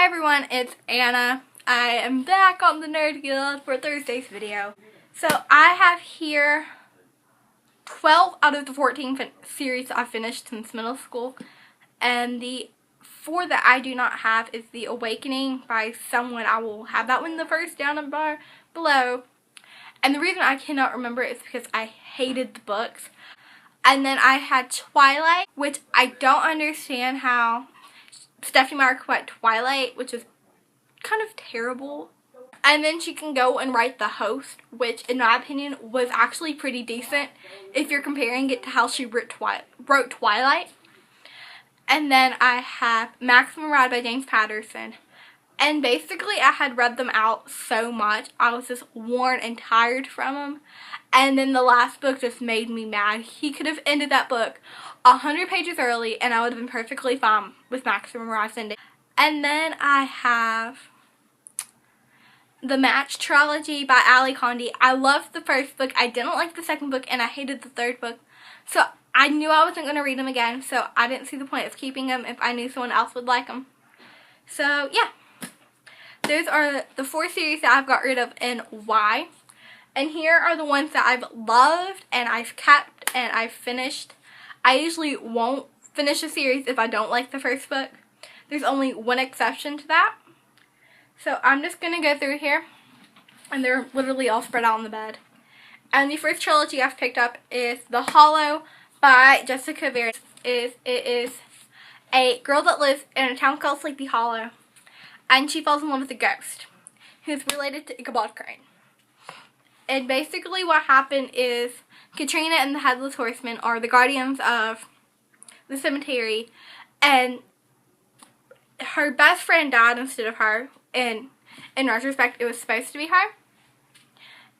everyone, it's Anna. I am back on the Nerd Guild for Thursday's video. So I have here 12 out of the 14 series I've finished since middle school. And the 4 that I do not have is The Awakening by someone. I will have that one in the first down in the bar below. And the reason I cannot remember it is because I hated the books. And then I had Twilight, which I don't understand how Stephanie Meyer could write Twilight, which is kind of terrible. And then she can go and write The Host, which in my opinion was actually pretty decent if you're comparing it to how she wrote Twilight. And then I have Maximum Ride by James Patterson. And basically I had read them out so much, I was just worn and tired from them. And then the last book just made me mad. He could have ended that book 100 pages early and I would have been perfectly fine with Maximum Ride's ending. And then I have The Match Trilogy by Condie. I loved the first book, I didn't like the second book, and I hated the third book. So I knew I wasn't going to read them again, so I didn't see the point of keeping them if I knew someone else would like them. So yeah, those are the 4 series that I've got rid of and why. And here are the ones that I've loved and I've kept and I've finished. I usually won't finish a series if I don't like the first book. There's only one exception to that. So I'm just going to go through here. And they're literally all spread out on the bed. And the first trilogy I've picked up is The Hollow by Jessica Vera. It is a girl that lives in a town called Sleepy Hollow. And she falls in love with a ghost who's related to Ichabod Crane. And basically what happened is Katrina and the Headless Horseman are the guardians of the cemetery. And her best friend died instead of her. And in retrospect, it was supposed to be her.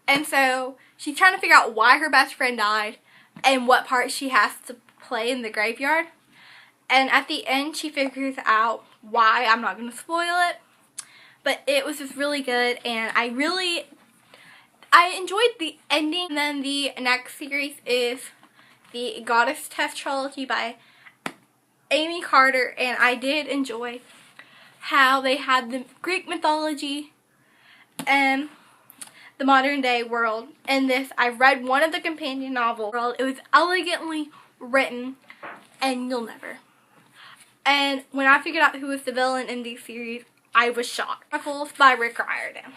And so she's trying to figure out why her best friend died and what part she has to play in the graveyard. And at the end, she figures out why. I'm not going to spoil it. But it was just really good. And I enjoyed the ending. And then the next series is the Goddess Test Trilogy by Amiee Carter. And I did enjoy how they had the Greek mythology and the modern day world. In this, I read one of the companion novels. It was elegantly written, and you'll never. And when I figured out who was the villain in these series, I was shocked. Novels by Rick Riordan.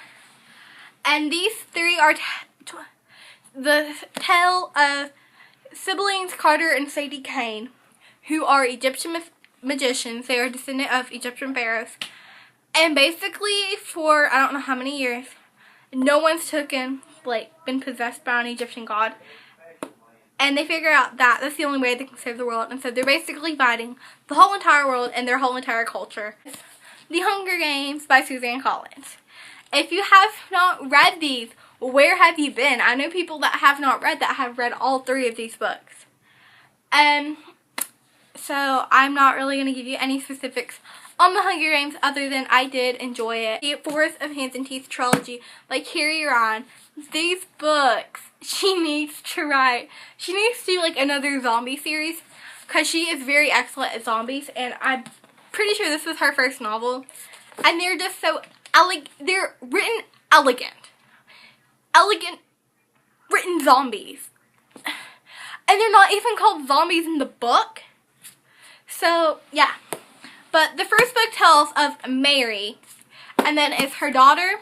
And these 3 are the tale of siblings Carter and Sadie Kane, who are Egyptian magicians. They are descendant of Egyptian pharaohs. And basically for I don't know how many years, no one's been possessed by an Egyptian god. And they figure out that that's the only way they can save the world. And so they're basically fighting the whole entire world and their whole entire culture. The Hunger Games by Suzanne Collins. If you have not read these, where have you been? I know people that have not read that have read all 3 of these books. So I'm not really going to give you any specifics on the Hunger Games other than I did enjoy it. The Forest of Hands and Teeth Trilogy by Carrie Ron. These books, she needs to write. She needs to do another zombie series because she is very excellent at zombies, and I'm pretty sure this was her first novel. And they're just so they're written elegant written zombies, and they're not even called zombies in the book. So yeah, but the first book tells of Mary, and then it's her daughter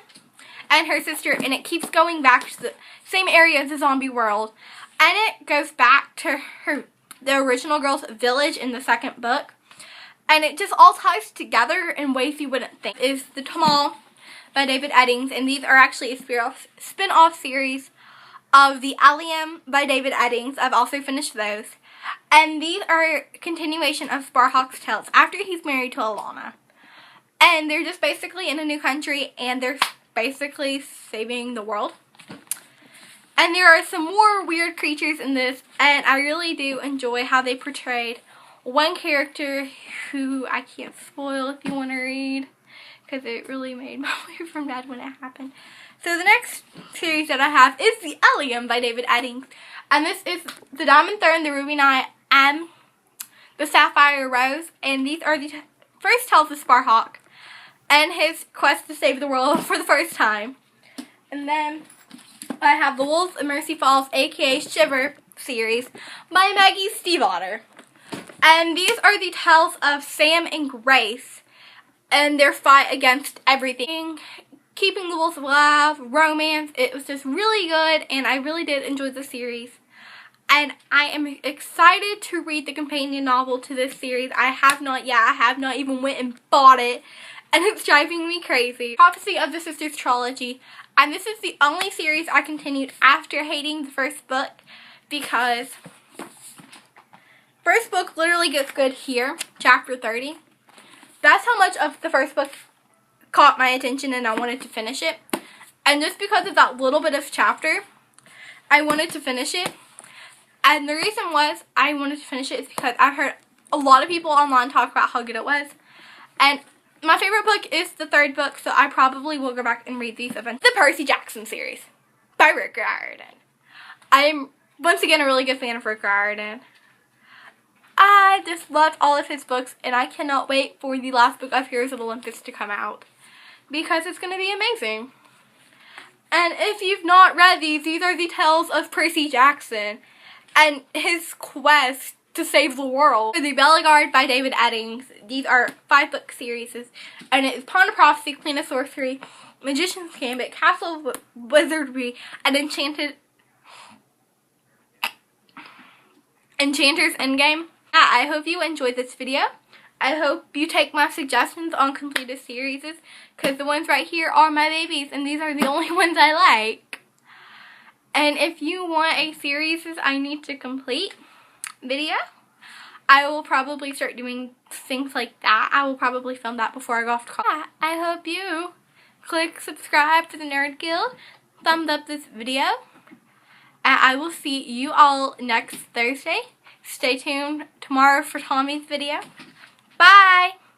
and her sister, and it keeps going back to the same area as the zombie world, and it goes back to the original girl's village in the second book. And it just all ties together in ways you wouldn't think. Is The Tamuli by David Eddings. And these are actually a spin-off series of the Elenium by David Eddings. I've also finished those. And these are a continuation of Sparhawk's tales after he's married to Alana. And they're just basically in a new country and they're basically saving the world. And there are some more weird creatures in this. And I really do enjoy how they portrayed one character who I can't spoil if you want to read, because it really made my way from Dad when it happened. So the next series that I have is The Elenium by David Eddings. And this is The Diamond Thorn, The Ruby Knight, and The Sapphire Rose. And these are the first tales of Sparhawk. and his quest to save the world for the first time. And then I have The Wolves of Mercy Falls, aka Shiver series by Maggie Stiefvater. And these are the tales of Sam and Grace and their fight against everything. Keeping the wolves alive, romance. It was just really good, and I really did enjoy the series. And I am excited to read the companion novel to this series. I have not yet. I have not even went and bought it, and it's driving me crazy. Prophecy of the Sisters Trilogy. And this is the only series I continued after hating the first book, because first book literally gets good here, chapter 30. That's how much of the first book caught my attention and I wanted to finish it. And just because of that little bit of chapter, I wanted to finish it. And the reason was I wanted to finish it is because I've heard a lot of people online talk about how good it was. And my favorite book is the third book, so I probably will go back and read these events. The Percy Jackson series by Rick Riordan. I'm once again a really good fan of Rick Riordan. I just loved all of his books, and I cannot wait for the last book of Heroes of Olympus to come out, because it's going to be amazing. And if you've not read these are the tales of Percy Jackson and his quest to save the world. The Belegraid by David Eddings. These are 5-book series, and it is Pawn of Prophecy, Queen of Sorcery, Magician's Gambit, Castle of Wizardry, and Enchanter's Endgame. I hope you enjoyed this video. I hope you take my suggestions on completed series, because the ones right here are my babies, and these are the only ones I like. And if you want a series I need to complete video, I will probably start doing things like that. I will probably film that before I go off to college. I hope you click subscribe to the Nerd Guild, thumbs up this video, and I will see you all next Thursday. Stay tuned tomorrow for Tommy's video. Bye!